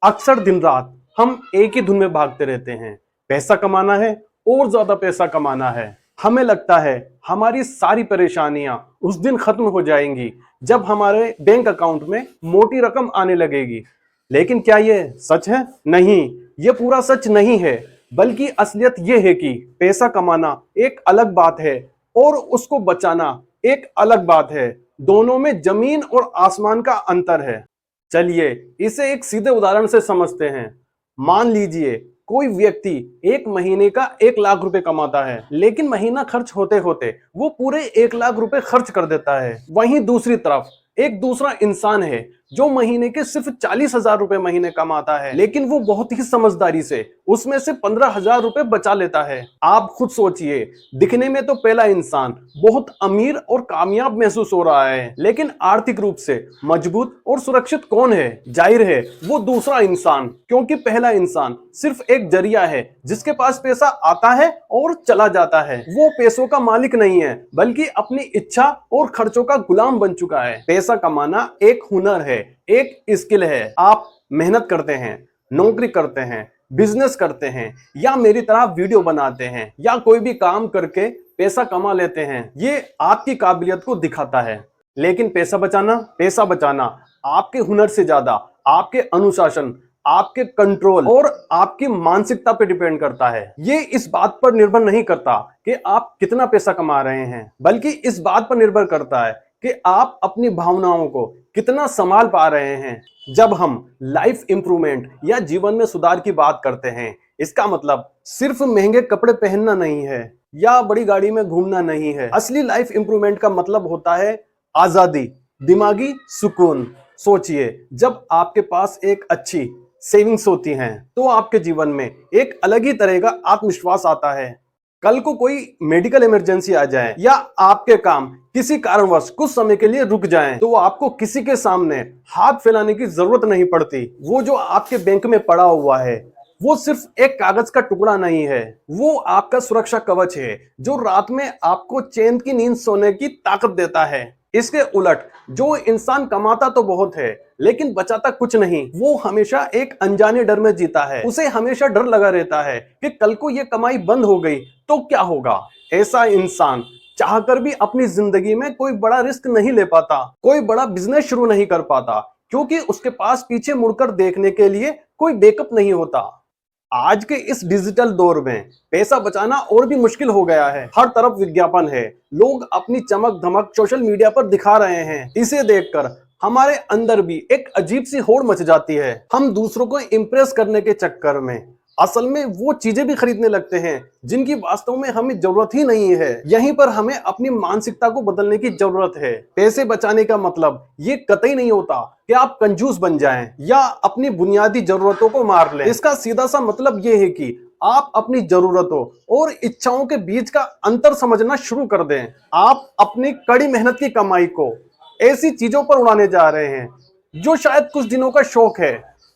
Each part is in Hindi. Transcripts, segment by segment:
अक्सर दिन रात हम एक ही धुन में भागते रहते हैं। पैसा कमाना है और ज्यादा पैसा कमाना है। हमें लगता है हमारी सारी परेशानियां उस दिन खत्म हो जाएंगी जब हमारे बैंक अकाउंट में मोटी रकम आने लगेगी। लेकिन क्या ये सच है? नहीं, ये पूरा सच नहीं है। बल्कि असलियत ये है कि पैसा कमाना एक अलग बात है और उसको बचाना एक अलग बात है। दोनों में जमीन और आसमान का अंतर है। चलिए इसे एक सीधे उदाहरण से समझते हैं। मान लीजिए कोई व्यक्ति एक महीने का 1 लाख रुपए कमाता है, लेकिन महीना खर्च होते होते वो पूरे 1 लाख रुपए खर्च कर देता है। वहीं दूसरी तरफ एक दूसरा इंसान है जो महीने के सिर्फ 40,000 रुपए महीने कमाता है, लेकिन वो बहुत ही समझदारी से उसमें से 15,000 रुपए बचा लेता है। आप खुद सोचिए, दिखने में तो पहला इंसान बहुत अमीर और कामयाब महसूस हो रहा है, लेकिन आर्थिक रूप से मजबूत और सुरक्षित कौन है? जाहिर है वो दूसरा इंसान, क्योंकि पहला इंसान सिर्फ एक जरिया है जिसके पास पैसा आता है और चला जाता है। वो पैसों का मालिक नहीं है, बल्कि अपनी इच्छा और खर्चों का गुलाम बन चुका है। पैसा कमाना एक हुनर है, एक स्किल है। आप मेहनत करते हैं, नौकरी करते हैं, बिजनेस करते हैं, या मेरी तरह वीडियो बनाते हैं, या कोई भी काम करके पैसा कमा लेते हैं। ये आपकी काबिलियत को दिखाता है। लेकिन पैसा बचाना आपके हुनर से ज्यादा आपके अनुशासन, आपके कंट्रोल और आपकी मानसिकता पे डिपेंड करता है। ये इस बात पर निर्भर नहीं करता कि आप कितना पैसा कमा रहे हैं, बल्कि इस बात पर निर्भर करता है कि आप अपनी भावनाओं को कितना संभाल पा रहे हैं। जब हम लाइफ इंप्रूवमेंट या जीवन में सुधार की बात करते हैं, इसका मतलब सिर्फ महंगे कपड़े पहनना नहीं है या बड़ी गाड़ी में घूमना नहीं है। असली लाइफ इंप्रूवमेंट का मतलब होता है आजादी, दिमागी सुकून। सोचिए, जब आपके पास एक अच्छी सेविंग्स होती हैं तो आपके जीवन में एक अलग ही तरह का आत्मविश्वास आता है। कल को कोई मेडिकल इमरजेंसी आ जाए या आपके काम किसी कारणवश कुछ समय के लिए रुक जाएं, तो आपको किसी के सामने हाथ फैलाने की जरूरत नहीं पड़ती। वो जो आपके बैंक में पड़ा हुआ है वो सिर्फ एक कागज का टुकड़ा नहीं है, वो आपका सुरक्षा कवच है जो रात में आपको चैन की नींद सोने की ताकत देता है। इसके उलट जो इंसान कमाता तो बहुत है लेकिन बचाता कुछ नहीं, वो हमेशा एक अनजाने डर में जीता है। उसे हमेशा डर लगा रहता है कि कल को ये कमाई बंद हो गई तो क्या होगा। ऐसा इंसान चाहकर भी अपनी जिंदगी में कोई बड़ा रिस्क नहीं ले पाता, कोई बड़ा बिजनेस शुरू नहीं कर पाता, क्योंकि उसके पास पीछे मुड़कर देखने के लिए कोई बैकअप नहीं होता। आज के इस डिजिटल दौर में पैसा बचाना और भी मुश्किल हो गया है। हर तरफ विज्ञापन है, लोग अपनी चमक धमक सोशल मीडिया पर दिखा रहे हैं। इसे देखकर हमारे अंदर भी एक अजीब सी होड़ मच जाती है। हम दूसरों को इम्प्रेस करने के चक्कर में असल में वो चीजें भी खरीदने लगते हैं जिनकी वास्तव में हमें जरूरत ही नहीं है। यहीं पर हमें अपनी मानसिकता को बदलने की जरूरत है। पैसे बचाने का मतलब ये कतई नहीं होता कि आप कंजूस बन जाएं या अपनी बुनियादी जरूरतों को मार लें। इसका सीधा सा मतलब ये है कि आप अपनी जरूरतों और इच्छाओं के बीच का अंतर समझना शुरू कर दें। आप अपनी कड़ी मेहनत की कमाई को ऐसी चीजों पर उड़ाने जा रहे हैं जो शायद कुछ दिनों का शौक है।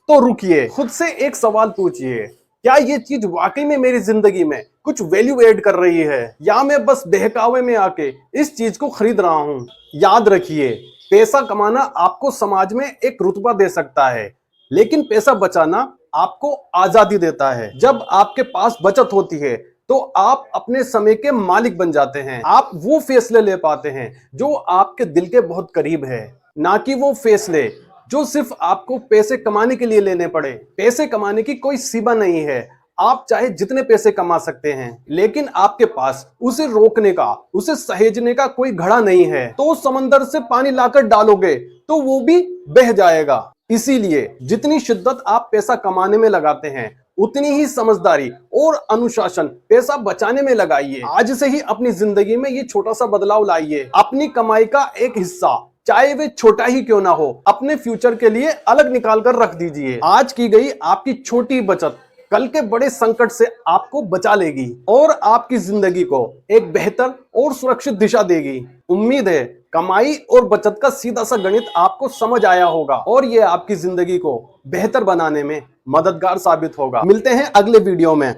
तो रुकिए, खुद से एक सवाल पूछिए, क्या ये चीज वाकई में मेरी जिंदगी में कुछ वैल्यू ऐड कर रही है, या मैं बस बहकावे में आके इस चीज को खरीद रहा हूं। याद रखिए, पैसा कमाना आपको समाज में एक रुतबा दे सकता है, लेकिन पैसा बचाना आपको आजादी देता है। जब आपके पास बचत होती है तो आप अपने समय के मालिक बन जाते हैं। आप वो फैसले ले पाते हैं जो आपके दिल के बहुत करीब है, ना कि वो फैसले जो सिर्फ आपको पैसे कमाने के लिए लेने पड़े। पैसे कमाने की कोई सीमा नहीं है, आप चाहे जितने पैसे कमा सकते हैं, लेकिन आपके पास उसे रोकने का, उसे सहेजने का कोई घड़ा नहीं है। तो समंदर से पानी लाकर डालोगे तो वो भी बह जाएगा। इसीलिए जितनी शिद्दत आप पैसा कमाने में लगाते हैं, उतनी ही समझदारी और अनुशासन पैसा बचाने में लगाइए। आज से ही अपनी जिंदगी में ये छोटा सा बदलाव लाइए। अपनी कमाई का एक हिस्सा, चाहे वे छोटा ही क्यों ना हो, अपने फ्यूचर के लिए अलग निकाल कर रख दीजिए। आज की गई आपकी छोटी बचत कल के बड़े संकट से आपको बचा लेगी और आपकी जिंदगी को एक बेहतर और सुरक्षित दिशा देगी। उम्मीद है कमाई और बचत का सीधा सा गणित आपको समझ आया होगा और ये आपकी जिंदगी को बेहतर बनाने में मददगार साबित होगा। मिलते हैं अगले वीडियो में।